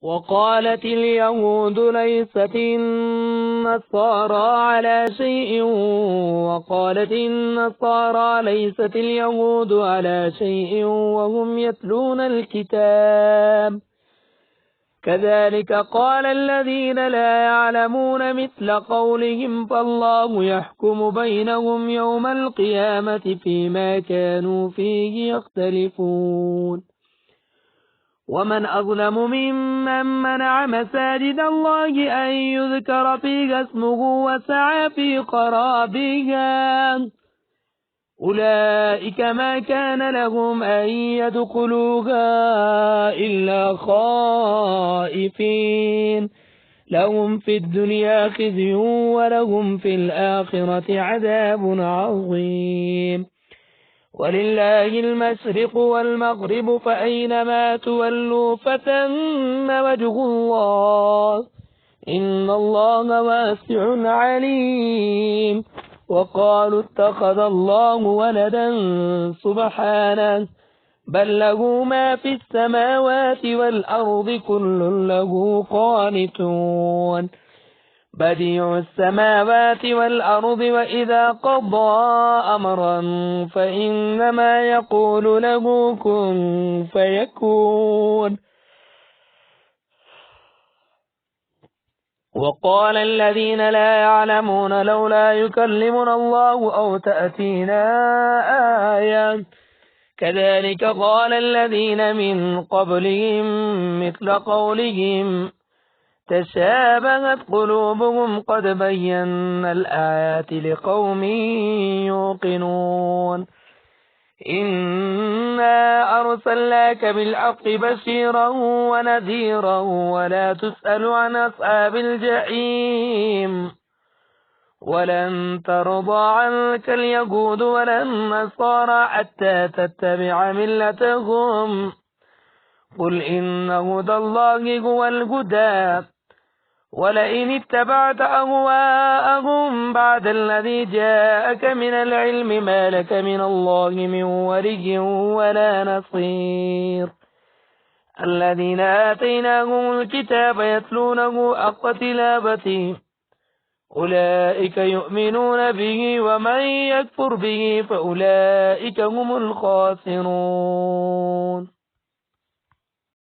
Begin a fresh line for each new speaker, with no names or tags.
وقالت اليهود ليست النصارى على شيء وقالت النصارى ليست اليهود على شيء وهم يتلون الكتاب كذلك قال الذين لا يعلمون مثل قولهم فالله يحكم بينهم يوم القيامة فيما كانوا فيه يختلفون ومن أظلم ممن منع مساجد الله أن يذكر فيها اسمه وسعى في خرابها أولئك ما كان لهم أن يدخلوها إلا خائفين لهم في الدنيا خزي ولهم في الآخرة عذاب عظيم ولله المشرق والمغرب فأينما تولوا فثم وجه الله إن الله واسع عليم وقالوا اتخذ الله ولدا سبحانه بل له ما في السماوات والأرض كل له قانتون بديع السماوات والأرض وإذا قضى أمرا فإنما يقول له كن فيكون وقال الذين لا يعلمون لولا يكلمنا الله أو تأتينا آية كذلك قال الذين من قبلهم مثل قولهم تشابهت قلوبهم قد بينا الآيات لقوم يوقنون إنا أرسلناك بالحق بشيرا ونذيرا ولا تسأل عن أصحاب الجحيم ولن ترضى عنك اليهود ولا النصارى حتى تتبع ملتهم قل إن هدى الله هو الهدى ولئن اتبعت أهواءهم بعد الذي جاءك من العلم ما لك من الله من ولي ولا نصير الذين آتيناهم الكتاب يتلونه حق تلاوته أولئك يؤمنون به ومن يكفر به فأولئك هم الخاسرون